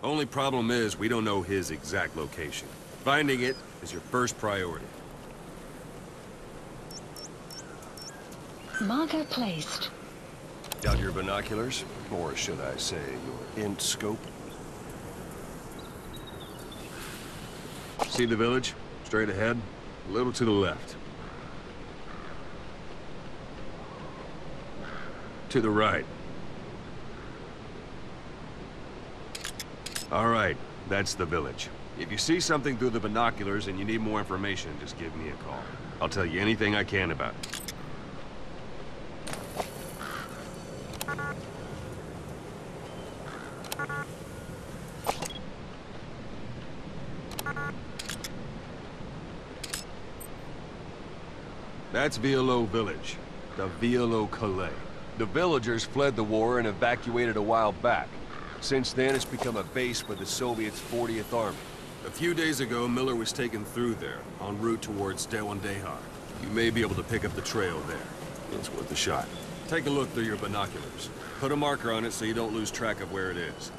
Only problem is, we don't know his exact location. Finding it is your first priority. Marker placed. Got your binoculars? Or should I say, your int scope? See the village? Straight ahead, a little to the left. To the right. All right, that's the village. If you see something through the binoculars and you need more information, just give me a call. I'll tell you anything I can about it. That's Violo Village, the Violo Calais. The villagers fled the war and evacuated a while back. Since then, it's become a base for the Soviets' 40th Army. A few days ago, Miller was taken through there, en route towards Dehar. You may be able to pick up the trail there. It's worth a shot. Take a look through your binoculars. Put a marker on it so you don't lose track of where it is.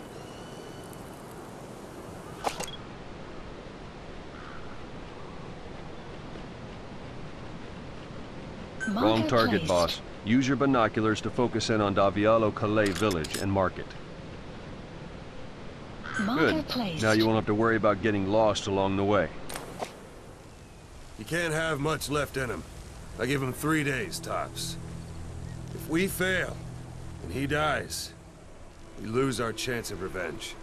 Wrong target, boss. Use your binoculars to focus in on Davialo Calais village and mark it. Good. Now you won't have to worry about getting lost along the way. You can't have much left in him. I give him 3 days, tops. If we fail, and he dies, we lose our chance of revenge.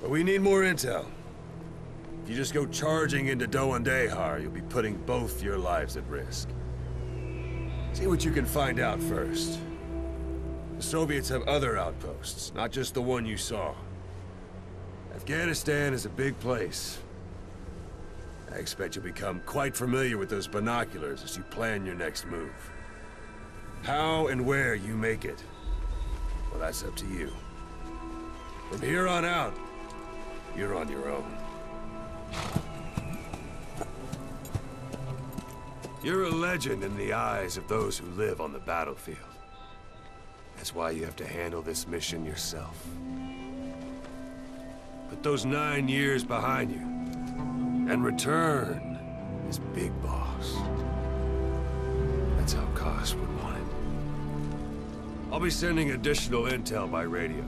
But we need more intel. If you just go charging into Dehar, you'll be putting both your lives at risk. See what you can find out first. The Soviets have other outposts, not just the one you saw. Afghanistan is a big place. I expect you'll become quite familiar with those binoculars as you plan your next move. How and where you make it, well, that's up to you. From here on out, you're on your own. You're a legend in the eyes of those who live on the battlefield. That's why you have to handle this mission yourself. Put those 9 years behind you, and return as Big Boss. That's how Koss would want it. I'll be sending additional intel by radio.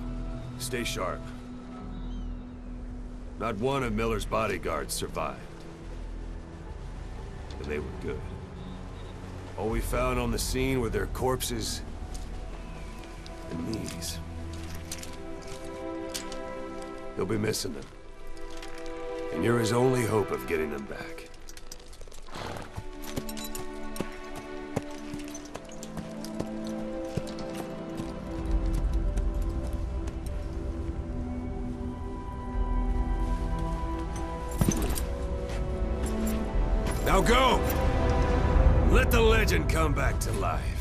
Stay sharp. Not one of Miller's bodyguards survived. And they were good. All we found on the scene were their corpses and knees. You'll be missing them. And you're his only hope of getting them back. Now go! Let the legend come back to life.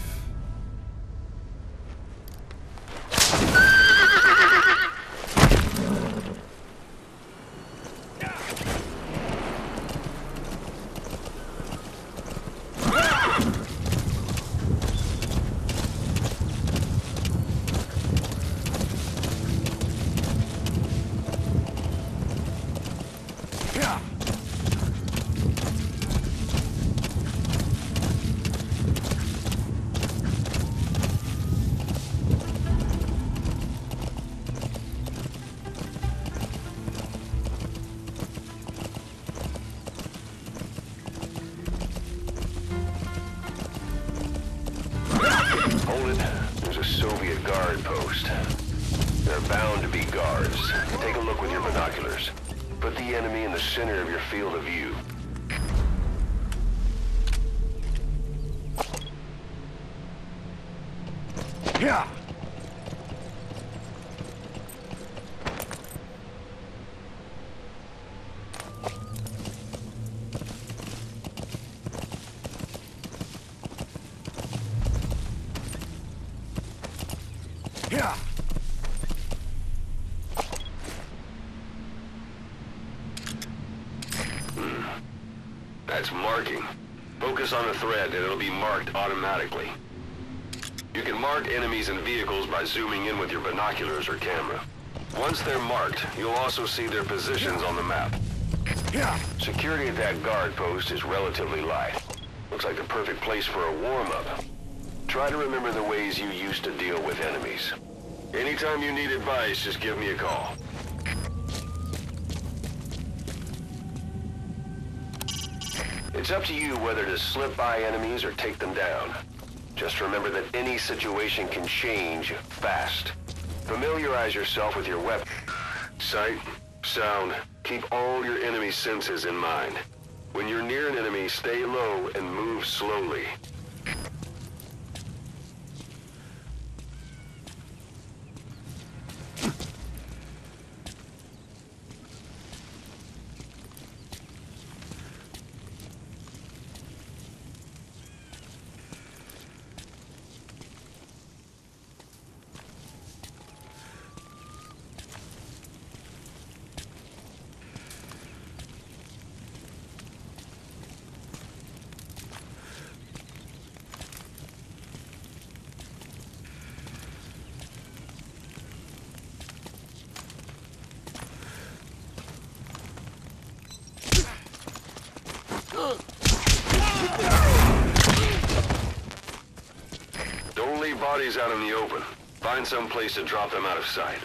There's a Soviet guard post. They're bound to be guards. Take a look with your binoculars. Put the enemy in the center of your field of view. Yeah. Yeah. That's marking. Focus on the thread and it'll be marked automatically. You can mark enemies and vehicles by zooming in with your binoculars or camera. Once they're marked, you'll also see their positions on the map. Security at that guard post is relatively light. Looks like the perfect place for a warm-up. Try to remember the ways you used to deal with enemies. Anytime you need advice, just give me a call. It's up to you whether to slip by enemies or take them down. Just remember that any situation can change fast. Familiarize yourself with your weapon. Sight, sound, keep all your enemy senses in mind. When you're near an enemy, stay low and move slowly. Don't leave bodies out in the open. Find some place to drop them out of sight.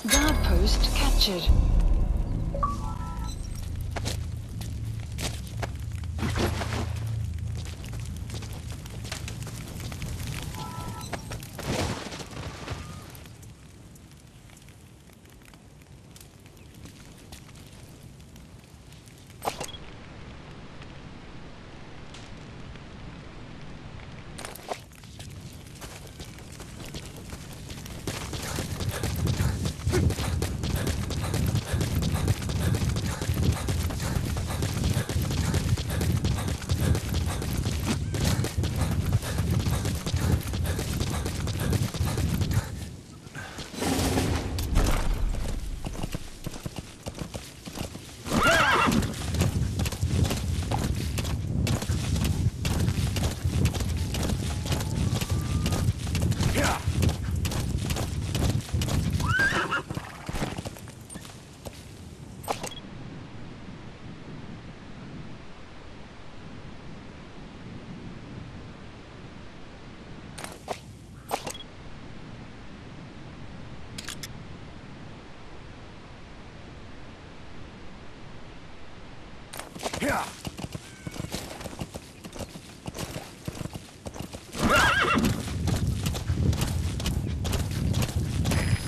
Guard post captured.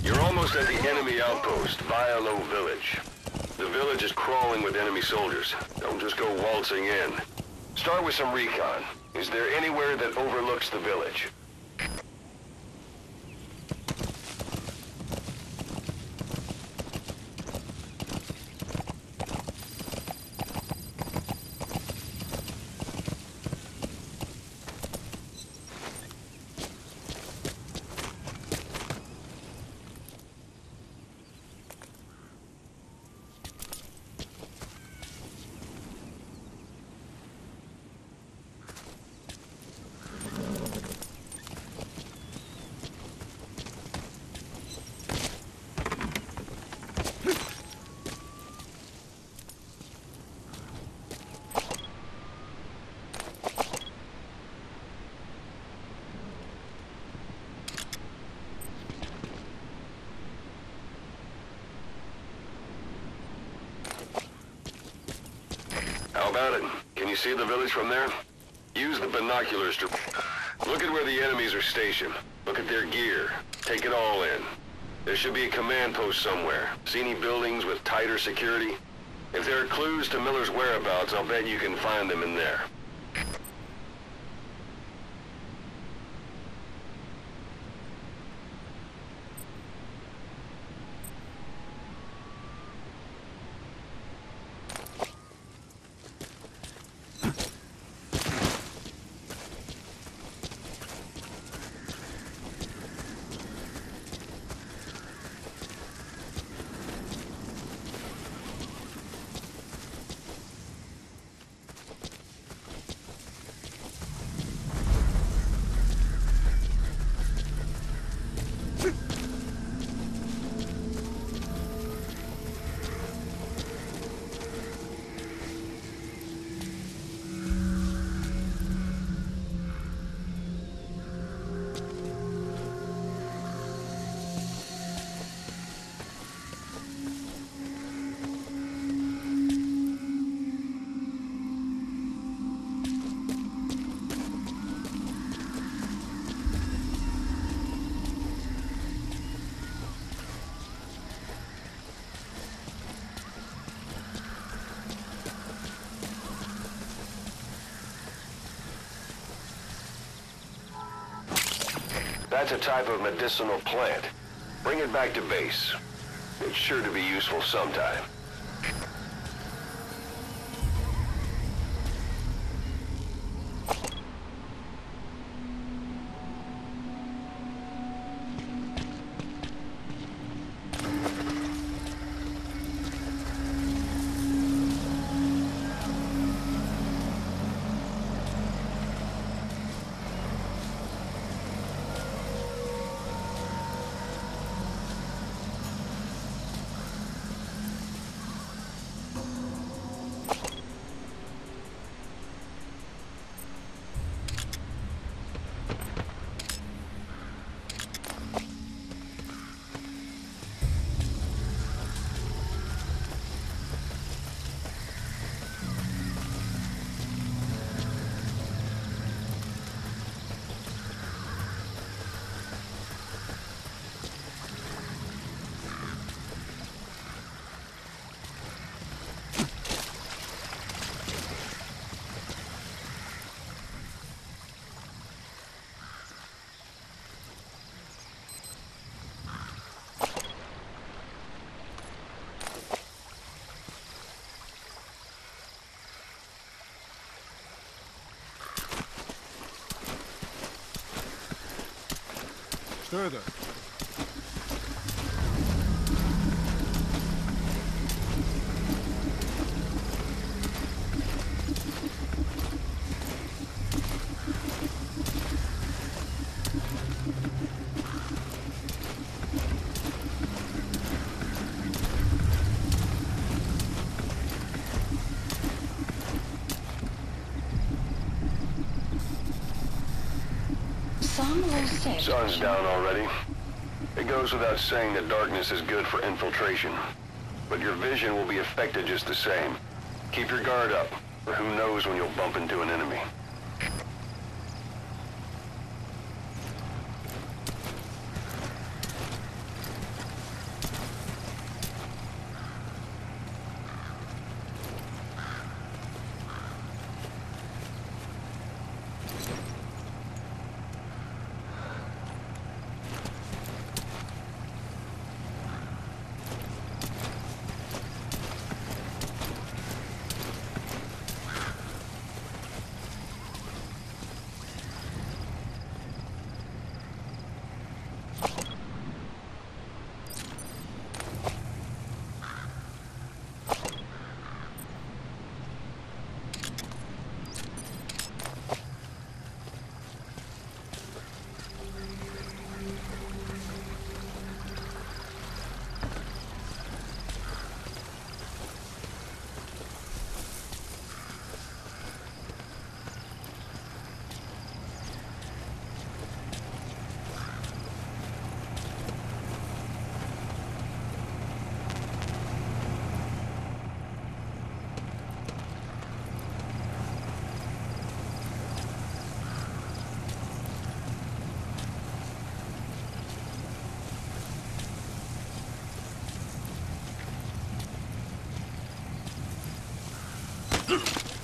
You're almost at the enemy outpost, Vialo Village. The village is crawling with enemy soldiers. Don't just go waltzing in. Start with some recon. Is there anywhere that overlooks the village? about it? Can you see the village from there? Use the binoculars to look at where the enemies are stationed. Look at their gear. Take it all in. There should be a command post somewhere. See any buildings with tighter security? If there are clues to Miller's whereabouts, I'll bet you can find them in there. That's a type of medicinal plant. Bring it back to base. It's sure to be useful sometime. Further. Sun's down already. It goes without saying that darkness is good for infiltration. But your vision will be affected just the same. Keep your guard up, or who knows when you'll bump into an enemy. Ugh!